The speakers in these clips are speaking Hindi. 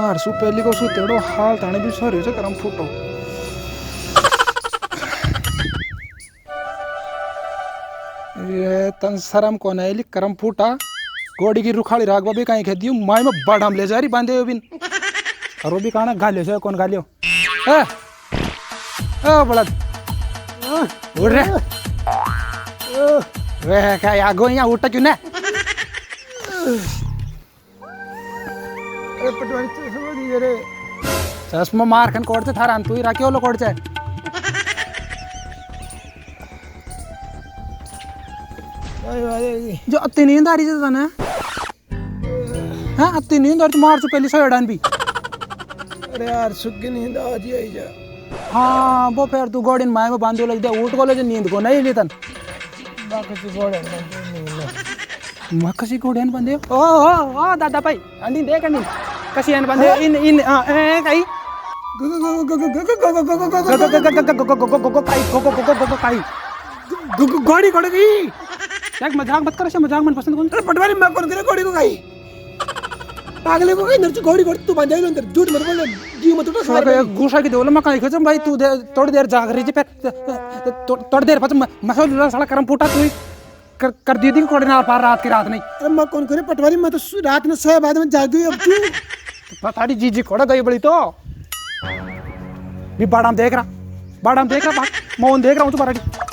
मारसू पहली को सु तेड़ो हाल ताने भी सर हो करम फूटो ये तन शरम कोन आइली करम फूटा गोड़ी की रुखाड़ी रागबा भी कहीं खेदियो माई में बड़ाम ले जा रही बांधे बिन और वो भी कहाना गालियो से कौन गालियो ए बड़ा उड़ रे वे क्या आगो यहाँ उठा क्यों ना पटवारी चश्मा दिए रे चश्मा मार खन कोड़ते थारा तू ही राखी वाला कोड़चे जो अत्ती नींद आ रही है ना हाँ अत्ती नींद और मार चुके पहले सोएडान भी अरे यार सुख नींद आज ही आई जा हाँ वो फिर तू गोड़िन माय में बांधो लग दिया उठ को ले नींद को नहीं लेतन बाकी गोड़े कशी गोड़ियन बंदे ओ दादा भाई अंडी देख अंडी कशी अन बंदे इन काई गोड़ी कोड़ गई यार मजाक मत कर मजाक मन पसंद कौन पटवारी मैं कौन करे गोड़ी को गई पागले को गई नर्ची गोड़ी कोड़ तू बांध जाए अंदर झूठ मत बोल जी मत उठा सारे गुस्सा की देवल मका खचम भाई तू थोड़ी देर जाग रही फिर थोड़ी देर बाद मसला साला करम फूटा तू कर दी थी कोड़े ना पार रात की रात नहीं अरे मैं कौन करे पटवारी मैं तो रात में सोए बाद में जाग गई अब तू पता नहीं जी कोड़ा गई बड़ी तो भी बाड़ाम देख रहा मोहन देख रहा हूँ तुम्हारा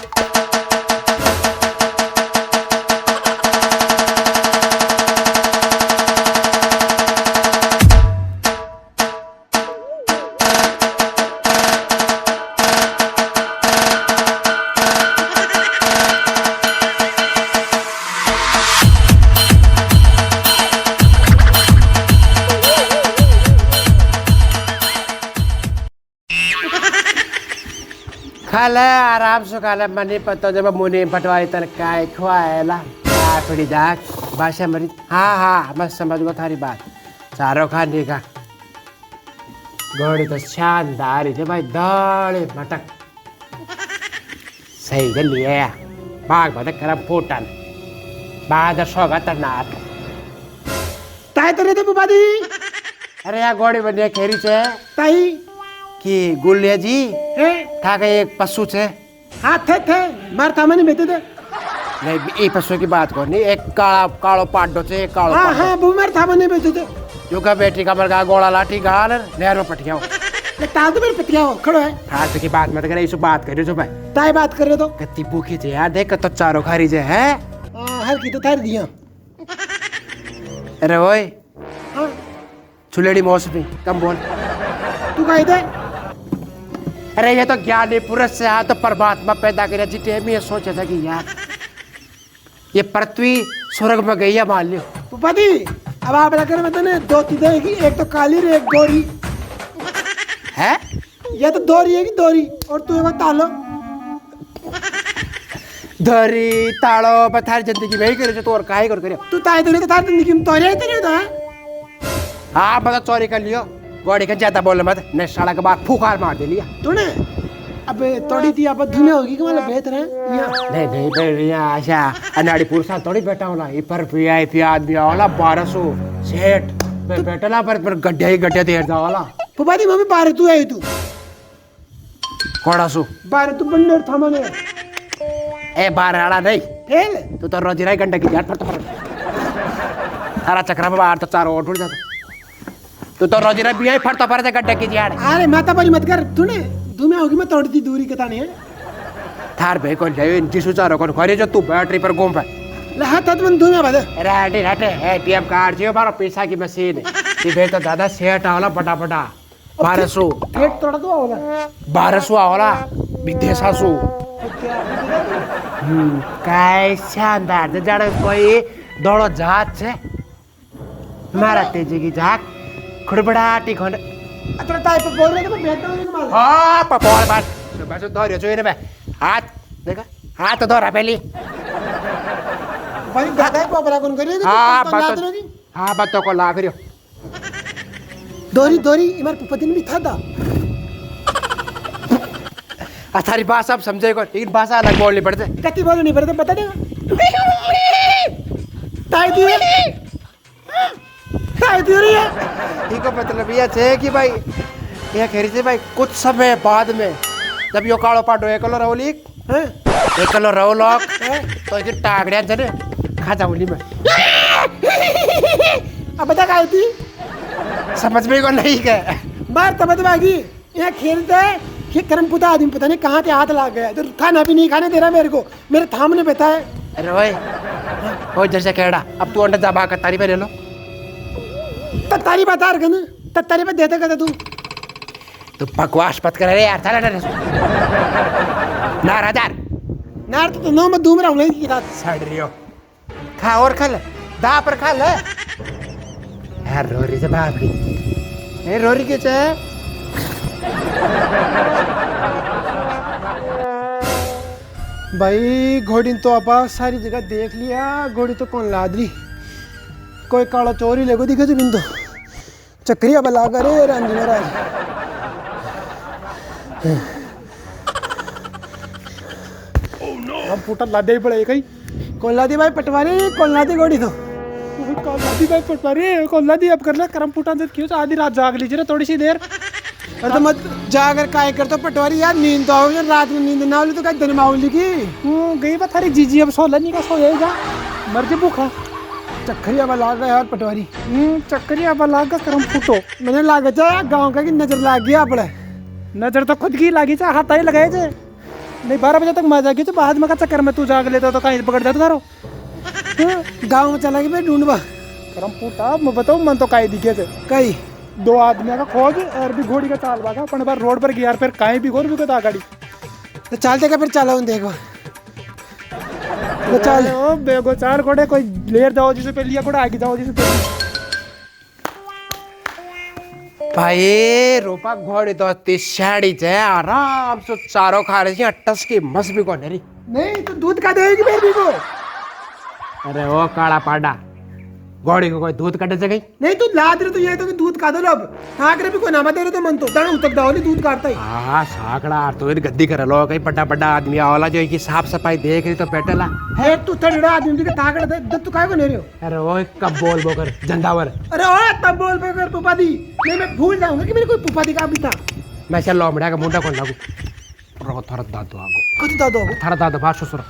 खाला आराम से खाला मनी पत्तो जब मुनी पटवारी तन काय खुआएला फिर जाक भाषा मरी हाँ मैं समझ गया थारी बात चारों खाने का घोड़ी तो शानदार है भाई दाढ़े मटक सही गल लिए बाग बदक करम फूटन बाद सोगा तरनाट ताई तो रहते बुबादी अरे यार घोड़ी बनिया खेरी से ताई कि गुलिया जी है था का एक पशु थे हाँ थे मार था मैंने बेटे थे नहीं ये पशु की बात करनी एक कालो पाडो थे एक कालो हाँ हाँ वो मार था मैंने बेटे थे जो का बेटी का मरगा गोला लाठी गाल नहर में पटिया ताल तो मेरे पतिया हो खड़ो है फालतू की बात मत करे इस बात करियो जो भाई ताई बात कर रहे तो कत्ती भूखी थे यार देख तो चारों खारी जे है हर की तो तार दिया अरे ओए हाँ छुलेड़ी मौसमी कम बोल तू कही थे अरे ये तो ज्ञानी पुरुष से आ तो परमात्मा पैदा करे जीते में ये सोचा था कि यार ये पृथ्वी स्वर्ग में गई है मान लियो बुबादी अब आप लगा मतलब ने दो चीजें की एक तो काली और एक गोरी है ये तो दोरी है कि दोरी और तू एक तालो धरी ताड़ो पथार जिंदगी में ही करे तो और काहे कर करे तू ताई तो तार जिंदगी में तोरे ही तेरे तो है हाँ मतलब चोरी कर लियो गोड़ी का ज्यादा बोल मत ने साला के बाद फुकार मार दे लिया तूने अबे थोड़ी थी आप धुने होगी कि मतलब बेहतर है नहीं भैया आशा अनाड़ी पुरुषा थोड़ी बैठा होला ये पर वीआईपी आदमी होला 1200 सेठ बैठला पर गड्ढे देर जा वाला बुबादी मम्मी बारे तू आई तू कोड़ा सु बारे तू बंदर था मने ए बार आड़ा नहीं फेल तू तो रोजी राई गंडा की यार पर सारा चक्रा में बाहर तो चारों ओर उड़ जाता तू तो रोजी राई बियाई फटता पर गड्ढा की यार अरे माता बड़ी मत कर तूने धुमे होगी मैं तोड़ दी दूरी कता नहीं है थार भाई को जाए जिसु चारों को खरे जो तू बैटरी पर घूम पाए लहा तत मन धुमे बदे रेडी एटीएम कार्ड जियो बारो पैसा की मशीन ये बे तो दादा सेठ आवला बड़ा 1200 गेट तोड़ दो होला 1200 आवला विदेशासु काय शानदार जड़ कोई दौड़ो जहाज से मारा तेजी की झाक खुड़बड़ाटी खंड अतर ताई पे बोल रहे थे मैं बैठा हूं माल हाँ पपोल बात तो बस धोरियो जो इने हाथ देखा हाथ धोरा पहली भाई दादा को बड़ा कौन कर रहे थे हाँ बात को ला फिर दोरी इमर पुपतिन भी था थारी भाषा अब समझेगा लेकिन भाषा अलग बोलनी पड़ते कति बोलनी नहीं पड़ते बता देगा ताई दी काय थी ये ठीक है मतलब ये है कि भाई ये कह रही थी भाई कुछ समय बाद में जब यो कालो पाटो एकलो रवली हैं एकलो रवलोक तो इथे टागड्या जने खा जावली में अब बता काय थी समझ में को नहीं क्या बार तब बागी ये खेलते है ये कर्म पुता आदमी पता नहीं कहाँ से हाथ लग गया तो खाना भी नहीं खाने दे रहा मेरे को मेरे थामने बैठा है अरे भाई ओ जैसे केड़ा अब तू अंडा दबा कर तारी पे ले लो तत्तारी बता रहा ना तत्तारी पे देता कहता तू तू बकवास मत कर रे यार चला ना नाराजार नार तो नौ में दूम रहा हूँ की रात सड़ रही हो खा और खा ले दा पर खा ले यार रोरी से बाप री ए रोरी के चे भाई घोड़ी तो आपा सारी जगह देख लिया घोड़ी तो कौन लाद रही कोई काला चोरी लेगो दिखे जो बिंदु चक्रिया बला करे राम जी महाराज अब फूटा लादे ही पड़े कहीं कौन लादी भाई पटवारी कौन लादी घोड़ी तो कौन लादी भाई पटवारी कौन लादी अब कर ले करम फूटा से क्यों आधी रात जाग लीजिए ना थोड़ी सी देर और तो मत जाकर काय कर तो पटवारी यार नींद तो आओ रात में नींद ना होली तो कहीं दिन माउली की गई बात थारी जीजी अब सोला नहीं का सो जाएगा मर्जी भूखा चक्करिया बला गया यार पटवारी चक्करिया बला का करम फूटो मैंने लागे जा गांव का की नजर लाग गया अपने नजर तो खुद की लागी जा हाथ ही लगाए थे नहीं 12 बजे तक मजा गई तो बाद में का चक्कर में तू जाग लेता तो कहीं पकड़ जाता तारो गाँव में चला गया भाई ढूंढवा करम फूटा मैं बताऊँ मन तो कहीं दिखे थे कहीं 2 आदमी का खोज और भी घोड़ी का चाल बागा अपन बार रोड पर गया फिर कहीं भी घोर भी को गाड़ी तो चलते का फिर चला देखो तो चल बेगो 4 घोड़े कोई लेर जाओ जिसे पे लिया घोड़ा आगे जाओ जिसे पे भाई रूपा घोड़ी तो तिशाड़ी है आराम से चारों खा रही थी अट्टस की मस भी कौन रही नहीं तो दूध का देगी बेबी को अरे वो काला पाडा घोड़ी को कोई दूध कटे से गई नहीं तू लाद रहे तो ये तो कि दूध का दो लो अब ठाक रहे भी कोई नामा दे रहे तो मन तो दाना उतक दाओली दूध काटता ही हाँ साकड़ा तो ये गद्दी कर लो कहीं बड़ा बड़ा आदमी आवला जो की साफ सफाई देख रही तो बैठला है तू थड़ा आदमी के ठाक रहे दे तू काय को नहीं रहे हो अरे वो कब बोल कर झंडावर अरे ओ तब बोल पे कर पुपा दी नहीं मैं भूल जाऊंगा कि मेरे कोई पुपा दी का भी था मैं चल लोमड़ा का मुंडा कौन लागू रो थर दादो आगो कति दादो थर दादो बात सुसुर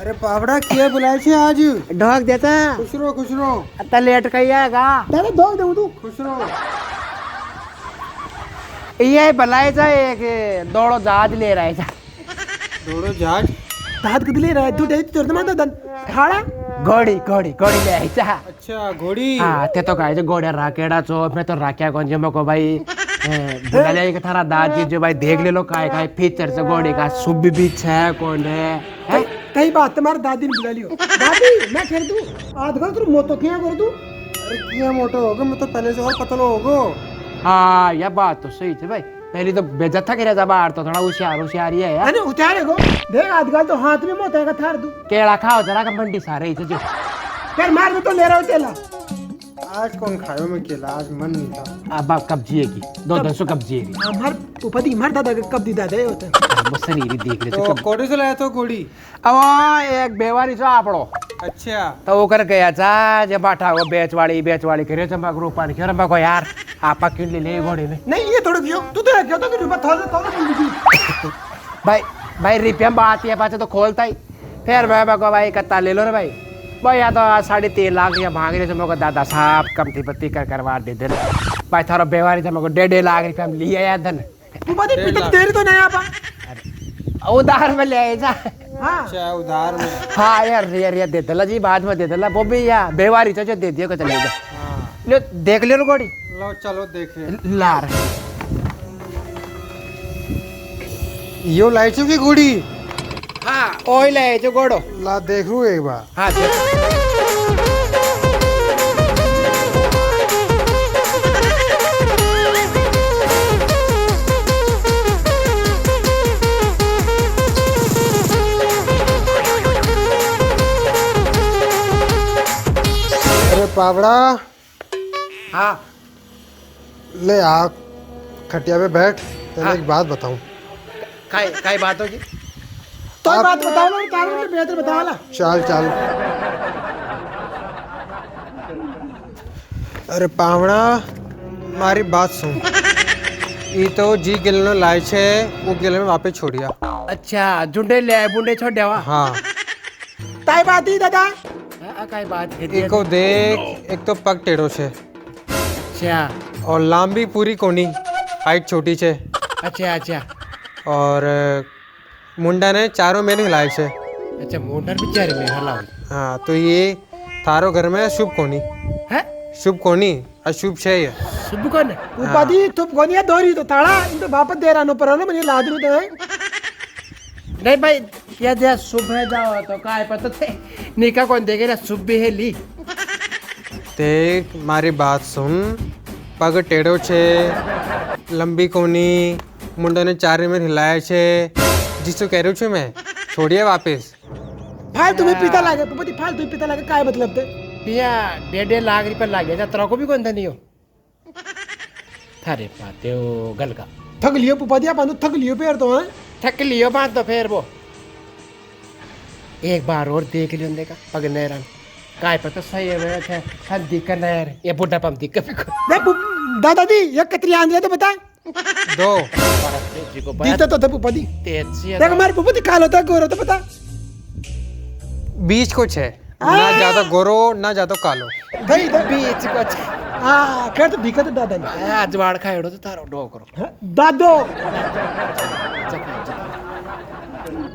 अरे पावड़ा के बुलाए छे आज ढोक देता खुश रहो अत्ता लेट कही आएगा दादा दो दे तू खुश रहो ये बुलाए जा एक दौड़ो जहाज ले रहा है जा दौड़ो जहाज दाद कद ले रहा है तू दे तोर मां दन खाड़ा घोड़ी घोड़ी घोड़ी ले आई जा अच्छा घोड़ी हाँ ते तो कहे जो घोड़े राकेड़ा चो मैं तो राख्या कौन जे मको भाई बुला ले के थारा दादी जो भाई देख ले लो काय काय फीचर से घोड़ी का सुबह भी है कौन है कई बात तुम्हारी दादी ने बुला लियो दादी मैं खेल दूं आज कर तू मोटो किया कर तू अरे किया मोटो होगा मैं तो पहले से और पतलो होगो हाँ यह बात तो सही है भाई पहले तो बेइज्जत था करे बाहर तो थोड़ा होशियार ही है यार अरे उतारे को देख आजकल तो हाथ में मोटा का थार दू केला खाओ जरा का मंडी सारे ही जो फिर मार में तो ले रहा हूं तेला आज कौन खायो मैं केला आज मन नहीं था अब कब जिएगी 200 कब जिएगी हमार उपदी मार दादा कब दी दादा होता मुसरी देख ले तो कोड़ी से लाया तो कोड़ी अब एक बेवारी जो आपड़ो अच्छा तो वो कर गया जा जब बाटा वो बेचवाड़ी करे जब मग रूपा नहीं रंबा को यार आपा किन ले घोड़े में नहीं ये थोड़ा क्यों तू तो क्यों तो कि रुपया थोड़ा भाई भाई रिपिया बात ये पाचे तो खोलता ही फिर मैं को भाई कत्ता ले लो रे भाई भाई या तो 3.5 लाख या मांग रहे मेरे को दादा साहब कमती पत्ती करवा दे दे भाई थारा बेवारी था मेरे को 1.5 लाख रुपया हम लिया यार धन उपदी पिटक देर तो नहीं आपा उधार में ले आए जा हाँ अच्छा उधार में हाँ यार दे दला जी बाद में दे दला वो भी यार बेवारी जो दे दियो को चले जा लो देख लियो गोड़ी लो चलो देखे लार यो लाइट की घोड़ी हाँ ऑयल है जो गोड़ो ला देख लूँ एक बार हाँ अरे पावड़ा हाँ ले आ खटिया पे बैठ तेरे हाँ। एक बात बताऊं काय बात होगी तो बात बताओ ना क्या मतलब बेहतर बताओ ना चल अरे पावड़ा मारी बात सुन ये तो जी गिलनो लाए छे वो गिल में वापस छोड़िया अच्छा जुंडे ले बुंडे छोड़ देवा हाँ ताई बात ही दादा काय बात है एक को देख एक तो पग टेढ़ो छे अच्छा और लांबी पूरी कोनी हाइट छोटी छे अच्छा अच्छा और मुंडा ने चारों में हिलाए छे अच्छा मोटर बेचारे में हलाओ हाँ तो ये थारो घर में शुभ कोनी है शुभ कोनी अशुभ छे ये शुभ कौन है उपाधि तुप गोनिया दोरी तो ताड़ा इन तो वापस दे रहा नो पर मुझे लादरू तो है नहीं भाई क्या दिया शुभ है जाओ तो काय पता थे निका कौन देखे ना शुभ भी है ली देख मारी बात सुन पग टेढ़ो छे लंबी कोनी मुंडा ने चारे में हिलाए छे जिसको कह रही छू मैं छोड़िए वापस फाल तुम्हें पिता लागे पुपति फाल तुम्हें पिता लागे काय मतलब थे पिया 1.5 लाख रुपए लाग गया तेरा को भी कौन था नहीं हो थारे पाते हो गल का थक लियो पुपति आप थक लियो पैर तो है थक लियो बात तो फिर वो एक बार और देख लियो देखा पग नहरा काय पता सही है मैं थे हम दिक्कत नहीं यार ये बुढ़ा पम दिक्कत भी को देख दादाजी ये कतरी आंद्रे तो बता दो दीता तो था पुपति तेज सी देख हमारे पुपति काल होता है गोर होता पता बीच कुछ है ना ज्यादा गोरो ना ज्यादा कालो भाई बीच को हाँ क्या तो दिक्कत है दादा ने अजवाड़ खाएड़ो तो थारो डो करो हाँ, दादो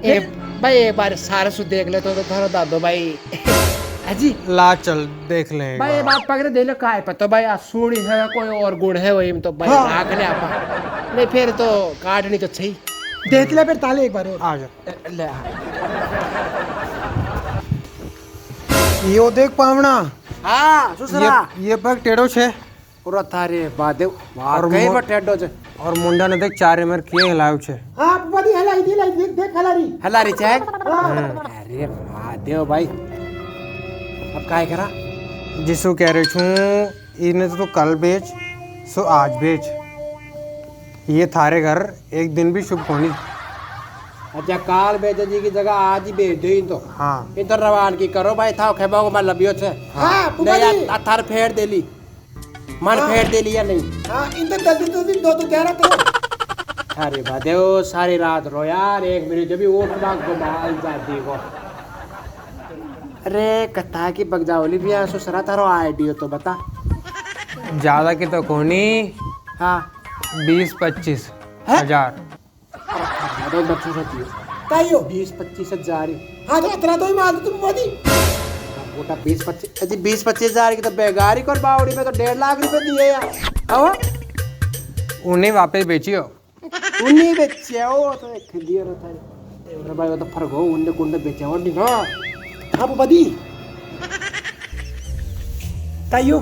ए भाई एक बार सारे सु देख ले तो थारो दादो भाई अजी ला चल देख ले भाई ये बात पकड़े दे लो का है पता भाई सूढ़ी है कोई और गुण है वही में तो भाई हाँ। राख ले आपा नहीं फिर तो काटनी तो सही देख ले फिर ताले एक बार और आ जा ले यो देख पावना हाँ सुसरा ये पग टेढ़ो छे पूरा थारे बादे और कई मो- बटेडो जे और मुंडा ने देख चारे में किए हिलायो छे हाँ पुपति हलाई दी लाई देख देख हलारी हलारी चैक अरे महादेव भाई अब काय करा जिसको कह रही छू इन्हें तो कल बेच सो आज बेच ये थारे घर एक दिन भी शुभ होनी अच्छा काल बेचे जी की जगह आज ही बेच दो इन तो हाँ इन तो रवान की करो भाई था खेबा को मैं लबियो छे हाँ नहीं पुपति यार थार फेर देली मन फेर देली या नहीं हाँ इन तो जल्दी तो दिन दो तो दे रहा तो अरे भादेव सारी रात रो यार एक मिनट जब भी उठ भाग घुमाल जाती को अरे कथा की बगजावली भी है सुसरा तारो आईडियो तो बता ज्यादा की तो कोनी हाँ 20-25 हजार दो बच्चों से दियो ताइयो 20-25 हजार हाँ तो इतना तो ही मार दो तुम पुपति मोटा 20-25 अजी 20-25 हजार की तो बेगारी कर बावड़ी में तो 1.5 लाख रुपए दिए यार हाँ उन्हें वापस बेचियो उन्हीं बेचे हो तो एक दिया रहता है अरे भाई वो तो फर्क हो उन्ने कुंडे बेचे और नहीं हाँ हाँ पुपति ताइयो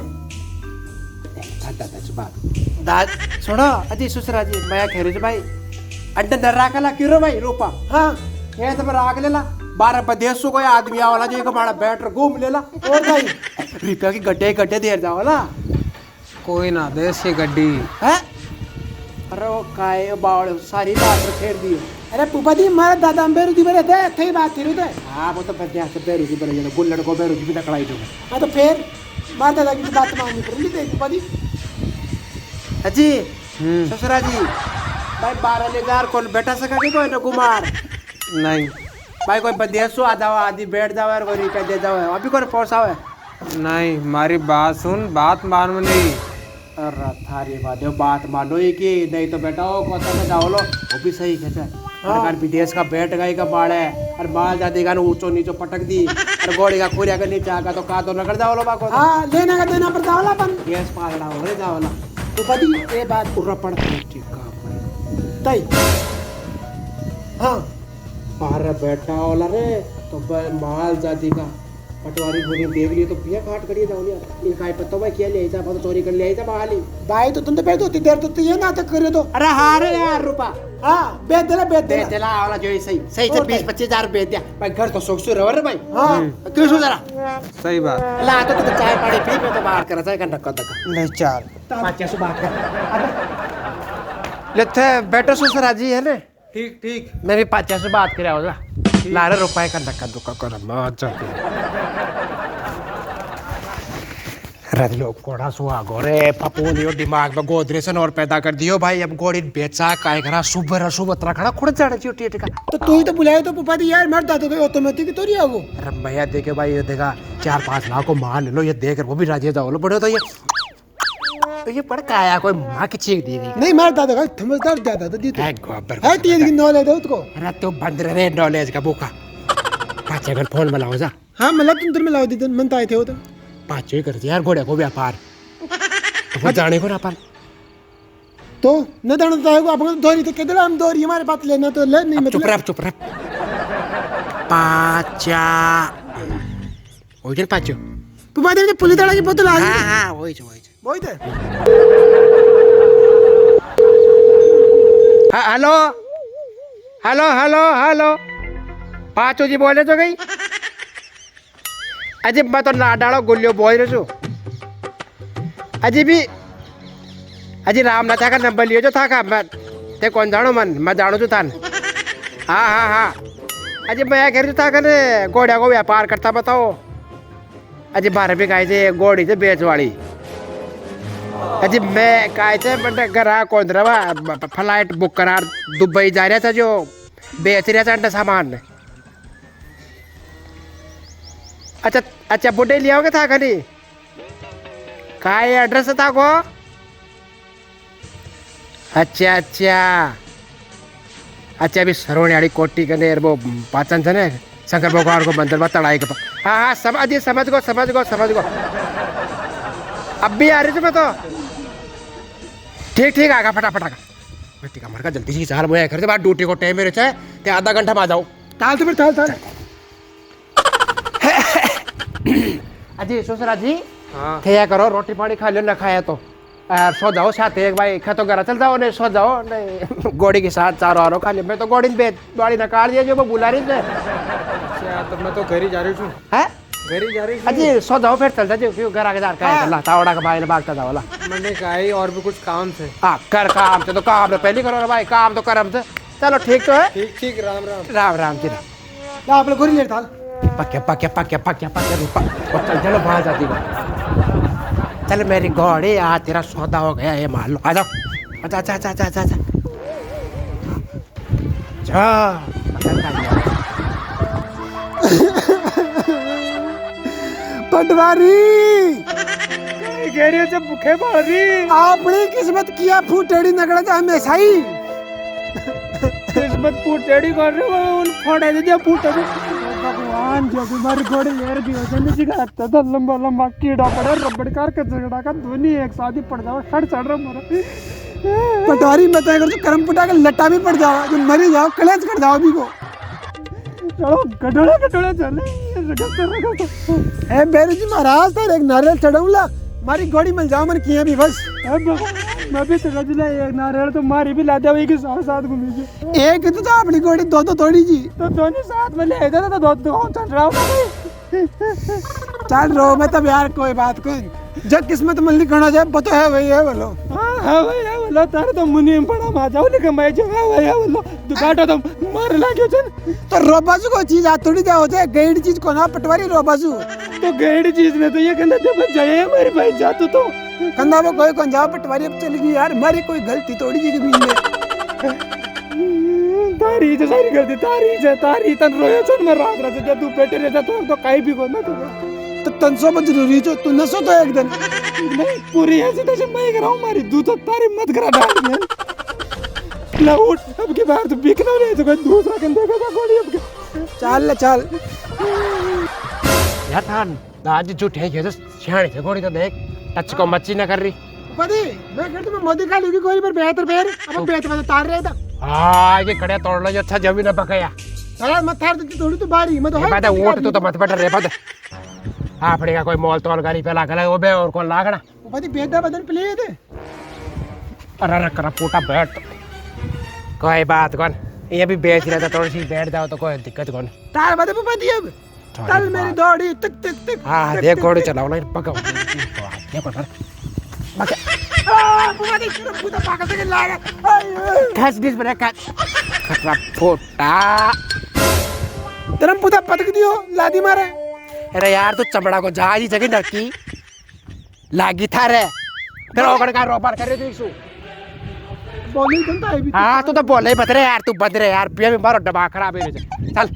दाद छोड़ो अजी सुसरा जी मैं कह रही भाई अड्डे दर राखला क्यों भाई रूपा हाँ ये तो राख लेला 12 प्रदेशों कोई आदमी आवला जो एक हमारा बैठ घूम लेला और भाई रुपया की गड्ढे गड्ढे देर जाओला कोई ना देश की गड्डी है अरे वो काय बावड़ सारी बात फेर दी अरे पुपति हमारा दादा बेरू दी बरे थे थे बात थी रे हाँ वो तो बद्या से बेरू की बड़े जने गुल्लड़ को बेरू की भी तकड़ाई जो हाँ तो फिर मार दादा की बात माननी पड़ेगी देख पुपति अजी ससुरा जी भाई 12,000 को बैठा सका कि कोई ना कुमार नहीं भाई कोई बदेसो आ जाओ आदि बैठ जाओ और कोई रुपया दे जाओ अभी कोई पहुंचाओ है नहीं हमारी बात सुन बात मानो नहीं अरे थारी बात मानो ही कि नहीं तो बेटा हो कोसा में जाओ लो वो भी सही कहता है अगर विदेश का बैठ गई का बाड़ है और बाल जाती का ऊंचो नीचो पटक दी और गोड़ी का खुरिया का नीचे आका तो का तो नकर जाओ लो बाको हाँ लेना का देना पड़ता वाला अपन गैस पालना हो रे जाओ ला पुपति ये बात पूरा पड़ ठीक का ताई हाँ अरे बैठा होला रे तो माल जाती का पटवारी बोली देख लिए तो पिया काट करिए जाओ यार ये काय पत्तो भाई क्या ले जा तो चोरी कर ले जा बहाली भाई तो तुम तो बैठ होती देर तो ये ना तक करे तो अरे हार यार रुपा हाँ बेच देना बेच दे देना चला वाला जो है सही सही से 20-25 हजार बेच दिया भाई घर तो सुख से रहो रे भाई हाँ क्यों सो जरा सही बात ला तो चाय पानी पी मैं तो बाहर कर रहा है धक्का धक्का नहीं चाल पाँच सौ बात कर लेते बैठो सुसरा जी है ना ठीक ठीक मैं भी 500 बात कर रहा हूँ ला रहे रुपए का धक्का धुक्का कर रद लोग कोड़ा सुहा गोरे पप्पू दियो दिमाग में गोदरेसन और पैदा कर दियो भाई अब गोड़ी बेचा काय करा सुबर सुबत्रा खड़ा खुद जाना चाहिए टिका तो तू ही तो बुलाया तो पापा दी यार मर दादा तो ऑटोमेटिक तो नहीं आगो। अरे भैया देखे भाई ये देखा 4-5 लाख को मार ले लो ये देख वो भी राजी जाओ लो बड़े तो ये पड़ का आया कोई माँ की चीख दी गई नहीं मार दादा का समझदार ज्यादा तो दी तो है गोबर है तीन की नॉलेज है उसको। अरे तू बंद रहे नॉलेज का भूखा 5 अगर फोन मिलाओ जा हाँ मतलब तुम तेरे में लाओ दी तो मन आए थे वो तो 5 ही करते यार घोड़े को व्यापार तो जाने को ना अपन तो न दाना तो आएगा आपको दोरी तो कहते हम दोरी हमारे पास लेना तो ले नहीं चुप मतलब रह चुप रह 5 ओजन 5 पापा दे पुलिस दाड़ा की बोतल आ गई। हाँ वही वही थे। हेलो हेलो हेलो हेलो 5 जी बोले तो गई अजी मैं तो ना डालो गुल्लियो बोल रहे छो अजी भी अजी राम ना था का नंबर लियो जो था का मैं ते कौन जानो मैं जानो जो था हाँ अजी मैं कह रही था कने घोड़े को व्यापार करता बताओ अजी 12 गाय से घोड़ी से बेच वाली अजी मैं काय से बंदे ग्राहक कौन रहा फ्लाइट बुक करा दुबई जा रहा था जो बेच रहा था अंडा सामान अच्छा बुढ़े ले आओगे था कहीं काय एड्रेस था को अच्छा अभी सरवणी कोटी के नेर वो पाचन थे ने शंकर भगवान को मंदिर में तड़ाई के हाँ समझ गो अब भी आ रही थी मैं तो ठीक आगा फटाफट आगा बेटी का मर का जल्दी से चाल मुझे घर से बाहर ड्यूटी को टाइम मेरे से ते आधा घंटा में आ जाओ ताल तो फिर ताल अजी ससुरा जी थे करो रोटी पानी खा लियो ना खाया तो सो जाओ साथ एक भाई खा तो घर चल जाओ नहीं सो जाओ नहीं गोड़ी के साथ 4 और खा लियो मैं तो गोड़ी बेच गाड़ी नकार दिया जो वो बुला रही थे तो मैं तो घर ही जा रही हूँ हैं घर ही जा रही अजी सो जाओ फिर चल जाओ क्यों घर आके जा का अल्लाह तावड़ा का भाई ने भागता जाओ ला मैंने कहा ही और भी कुछ काम थे। कर काम से तो काम पहले करो ना भाई काम तो करम से चलो ठीक तो है ठीक राम राम जी ला आप लोग गोरी ले ताल पक्के चल चलो बाहर जाती चल मेरी घोड़ी आज तेरा सौदा हो गया ये मान लो आ जाओ अच्छा पटवारी कह रही हो जब भूखे मार रही अपनी किस्मत किया फूटेड़ी नगड़ा था हमेशा ही किस्मत फूटेड़ी कर रहे हो उन फोड़े दे दिया फूटे भगवान जो बीमारी घोड़े यार भी हो जाने सिखाता था लंबा कीड़ा पड़ा रबड़ कार का झगड़ा का दोनों एक साथ ही पड़ जाओ सड़ रहा मोरा पटवारी मैं तो अगर तो करम पुटा के लट्टा भी पड़ जाओ जो मरी जाओ कलेज कर जाओ भी को चलो कटोड़ा चले ए बेरू जी महाराज तेरे एक नारियल चढ़ाऊला मारी गोड़ी मिल जाओ मन किया भी बस मैं भी तो रजला एक नारियल तो मारी भी लादा वही के साथ घूमी एक तो अपनी गोड़ी दो थोड़ी जी तो दोनों साथ में ले जाता तो दो चल रहा हूँ चल रो मैं तब यार कोई बात कोई जब किस्मत मल्ली करना जाए बतो है वही है बोलो हाँ भाई है बोलो तारे तो मुनि में पड़ा मा जाओ लेकिन मैं जो है वही है बोलो दुकाटा तो मार लागे चल तो रोबाजू को चीज आ थोड़ी जा होते गैड चीज को ना पटवारी रोबाजू तो गैड चीज ने तो ये कहना जब जाए हमारे भाई जा तो कंधा में कोई कौन जाओ पटवारी अब चली गई यार हमारी कोई गलती थोड़ी जी के बीच में तारी जो सारी गलती तारी तन रोया चल मैं रात जब तू बैठे रहता तो कहीं भी को ना तू तो तनसो में जरूरी जो तू नसो तो एक दिन नहीं पूरी ऐसी तो मैं कह रहा हूँ मारी दूध तो तारी मत करा डाल दिया ला उठ अब के बाहर तो बिकना नहीं तो कोई दूसरा कंधे का गोली अब चल यार थान आज झूठे है तो सियाणी से घोड़ी तो देख टच को मच्छी ना कर रही पति मैं कहता मैं मोदी का लूंगी कोई पर बेहतर बेर अब बेहतर में तार रहा था हाँ ये कड़े तोड़ लो जो अच्छा जब भी ना पकाया अरे मत थार दी थोड़ी तो बारी मैं तो ये बात है वोट तो मत बैठ रे पता हाँ पड़ेगा कोई मोल तोल गाड़ी पे लाग वो बे और कौन लागना पति बेदा बदन प्ले थे अरे करा पोटा बैठ कोई बात कौन ये भी बेच रहा था थोड़ी सी बैठ जाओ तो कोई दिक्कत कौन तार बदे पति अब चल मेरी दौड़ी तक तक तक हाँ देख घोड़ी चलाओ ना पकाओ ये पकड़ पति पूरा पागल से लागा घास डिस बना खतरा पोटा तेरा पुता पटक दियो लादी मारे अरे यार तो चमड़ा को जहाज ही जगह नरकी लागी था रे फिर ओगड़ का रोबार करे तू इसु बोली तो है भी हाँ तू तो बोले बत रे यार तू बद रे यार पिया में बारो दबा खराब है रे चल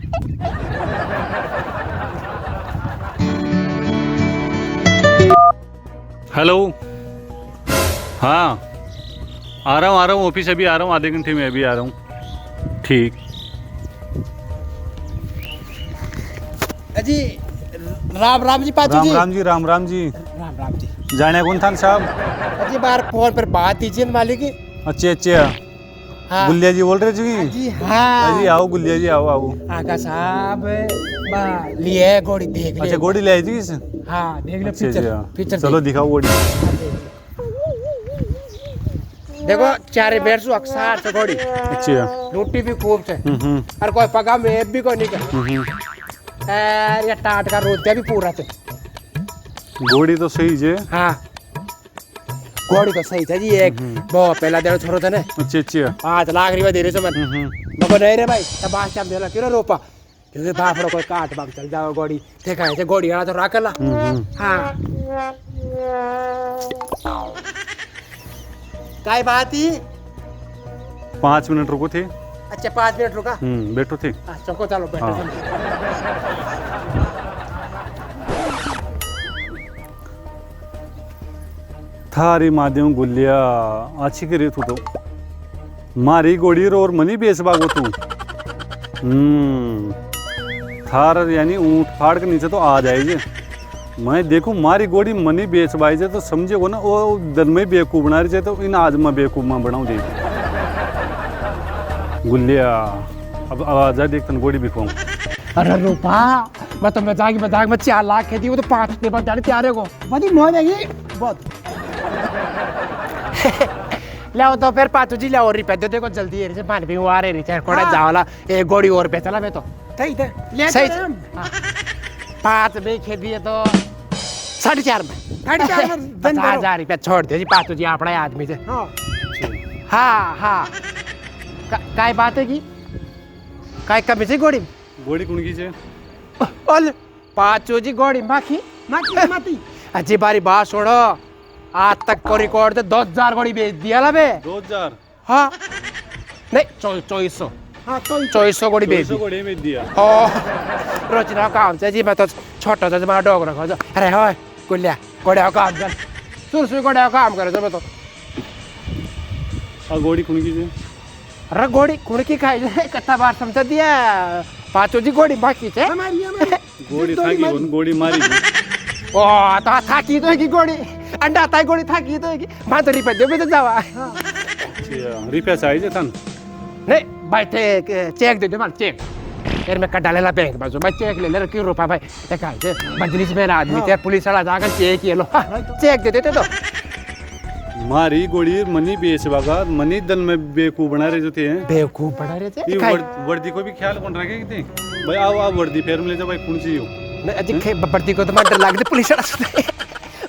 हेलो हाँ आ रहा हूँ ऑफिस अभी आ रहा हूँ आधे घंटे में अभी आ रहा हूँ ठीक अजी राम राम जी पाचू जी राम राम जी राम राम जी जाने कौन था साहब अजी बार फोन पर बात कीजिए मालिक की अच्छे अच्छे हाँ गुलिया जी बोल रहे जी जी हाँ जी आओ गुलिया जी आओ आओ आका साहब लिए घोड़ी देख अच्छा ले गोड़ी ले आई थी इस हाँ देख ले अच्छा पिक्चर अच्छा पिक्चर चलो दिखाओ गोड़ी देखो चारे बेर सु अक्सर से घोड़ी अच्छा रोटी भी खूब से और कोई पगा में भी कोई नहीं कर ये टाट का रोटिया भी पूरा थे गोड़ी तो सही जे हाँ घोड़ी तो सही था जी एक बहुत पहला देर छोड़ो था ना अच्छे अच्छे 5 लाख रुपया दे रहे मन मको नहीं रे भाई तब आज टाइम देला क्यों रोपा क्योंकि बापड़ो कोई काट बाग चल जाओ घोड़ी देखा है घोड़ी वाला तो रख ला हाँ काय बात ही 5 मिनट रुको थे अच्छा 5 मिनट रुका बैठो थे चलो चलो बैठो थारी माध्यम गुलिया अच्छी करे तू तो मारी गोड़ी और मनी बेच बागो तू थार यानी ऊंट फाड़ के नीचे तो आ जाएगी मैं देखूं मारी गोड़ी मनी बेच बाई जे तो समझे को ना वो दन में बेवकूफ बना रही तो इन आज मैं बेवकूफ में बनाऊं दे गुलिया अब आवाज देख तन गोड़ी बिकवाऊं अरे रूपा मैं तो मजाक में 4 लाख खेती वो तो 5 के बाद जाने तैयार है को बड़ी मौज है बहुत लाओ तो फिर पातू जी लाओ रुपया दे देखो जल्दी है रे पानी भी आ रहे रे कोड़ा जावला एक गोड़ी और पे चला मैं तो सही थे ले सही हम 5 में खेती है तो 4.5 में 4.5 में धन 50,000 रुपया छोड़ दे जी पातू जी अपना आदमी से हाँ हाँ हाँ काय बात है की काय कमी से गोड़ी गोड़ी कुण की छे ओल पाचू जी गोड़ी माखी माती अच्छी बारी बात छोड़ो आज तक को रिकॉर्ड थे 2,000 गोड़ी बेच दिया ला बे 2000 हाँ नहीं 2400 हाँ तो 2400 गोड़ी बेच दी गोड़ी में दिया रोजना काम से जी मैं तो छोटा सा जमा डॉग रखा जो अरे होय कुलिया गोड़ा काम कर सुर गोड़ा काम करे जो मैं तो और गोड़ी कुण की छे अरे गोड़ी कुड़की खाई जाए कत्ता बार समझा दिया पाचो जी गोड़ी बाकी छे हमारी गोड़ी था की गोड़ी मारी ओ तो था की तो है की गोड़ी अंडा था गोड़ी था की तो है की मैं तो रिपे दे तो जावा रुपया चाहिए था नहीं भाई चेक दे दे माल चेक यार मैं कटा लेला बैंक बाजू मैं चेक ले ले क्यों रुपया भाई देखा है बदली से मेरा आदमी थे पुलिस वाला जाकर चेक ये लो चेक दे देते तो मारी गोड़ी मनी बेच बागा मनी दल में बेवकूफ बना रहे जो थे बेवकूफ बना रहे थे ये वर्दी को भी ख्याल कौन रखे कि थे भाई आओ आओ वर्दी फेर में ले जा भाई कौन सी हो नहीं अजी वर्दी को तो मैं डर लग दे पुलिस वाला सुते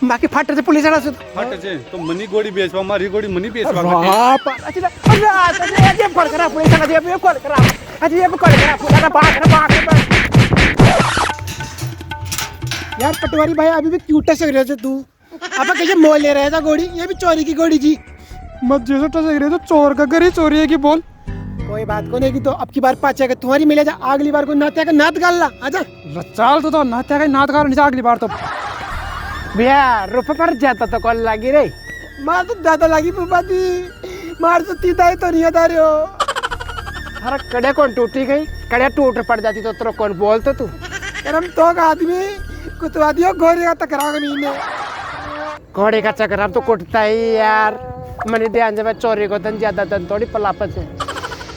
बाकी फाटे से पुलिस वाला सुते हट जे तो मनी गोड़ी बेचवा मारी गोड़ी मनी बेचवा वाह पर अजी अजी कॉल करा पुलिस वाला अजी कॉल करा अजी ये कॉल करा पुलिस वाला बाग यार पटवारी भाई अभी भी क्यूट से रहे थे तू अब कैसे मोल ले रहा था गोड़ी ये भी चोरी की गोड़ी जी मत जैसे टस रहे तो चोर का घर ही चोरी है कि बोल कोई बात को नहीं की तो अब की बार पाचा का तुम्हारी मिले जा अगली बार को नात्या का नात गाल ला आजा चाल तो नात्या का नाथ गाल अगली बार तो भैया रुपये पर जाता तो कॉल लगी रे मार तो दादा लगी पुपा दी मार तो तीता है तो नहीं आता रहे हो अरे कड़े कौन टूटी गई कड़े टूट पड़ जाती तो तेरा कौन बोलते तू यार हम तो का आदमी कुतवा दियो घोड़े का टकरा के महीने घोड़े का चक्कर हम तो कुटता ही यार मैंने ध्यान जब चोरी को धन ज्यादा धन थोड़ी पलापत है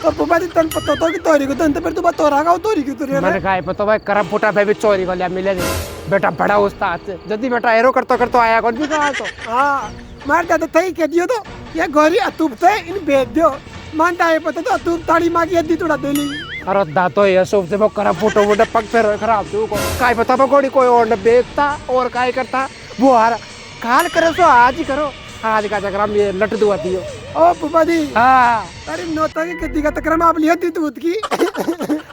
तो पुपा दी तन पतो तो कि तोरी को तन तो फिर तू बात तोरा का तोरी की तोरी मैंने कहा पता भाई करम फुटा भाई भी चोरी को लिया मिले नहीं बेटा बड़ा उस्ताद से जल्दी बेटा एरो करतो आया कौन भी कहा तो हाँ मार दादा थई कह दियो तो ये घोड़ी अतुपते इन भेज दियो मानता है पता तो अतुप ताड़ी मांगी अद्दी थोड़ा देली अरे दातो ये सोच से वो करम फुटो फुटे पग फेर खराब तू को काय पता वो गोड़ी कोई और न बेचता और काय करता वो हार काल करे तो आज ही करो आज का चक्कर हम ये लट दुआ दियो ओ पुपा दी हाँ अरे नोता की गद्दी का तकरम आप लिया थी दूध की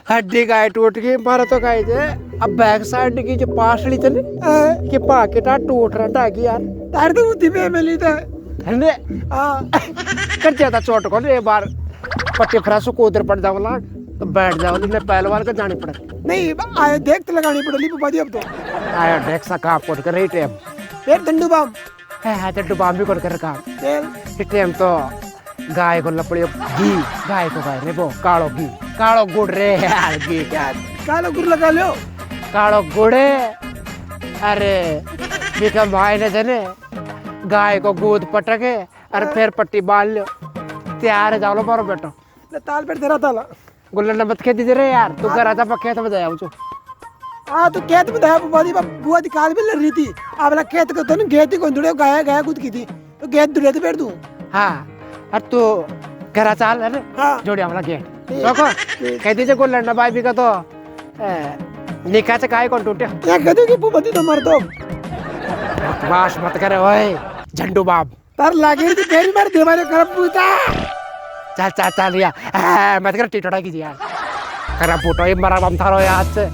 हड्डी गाय टूट गई मारा तो गाय जे अब बैक साइड की जो पासली चले के पाकेटा टूट रहा था कि यार तार तो बुद्धि पे मिली तो ठंडे हाँ कर जाता चोट को एक बार पट्टी फ्रासो को उधर पड़ जाओ लाट तो बैठ जाओ ने पहलवान का जानी पड़े नहीं आए देख तो लगानी पड़ेगी पुपा जी अब तो आयो देख सका कोट कर रही टेम फिर डंडू बाम है तो डुबाम भी कोट कर काम तेल इस टेम तो गाय को लपड़ियो घी गाय को गाय रे वो कालो गुड़ रे यार घी क्या कालो गुर लगा लो कालो गुड़े अरे बिका भाई ने जने गाय को गोद पटके और फिर पट्टी बांध लो तैयार है जाओ मारो बेटो ले ताल पे तेरा ताला गुल्लन मत खेत दे रे यार तू घर आजा पक्के तो बताया मुझे हाँ तो खेत में था बुआ दी काल भी लड़ रही थी अब ला खेत को तो खेत ही को जुड़े गाया गाया कूद की थी तो खेत जुड़े थे फिर तू हाँ और तू घर चाल अरे हाँ जोड़ी हमारा गेट देखो कह दीजिए गुल्लन भाई भी का तो निकाह से काय कौन टूटे क्या कह दूंगी पुपा जी तो मर दो बकवास मत करे ओए झंडू बाप तार लागे थी तेरी मार दीवारे कर पूछा चल चल चल यार मत कर टिटोड़ा कीजिए यार करा फूटो ये मरा बम थारो याद से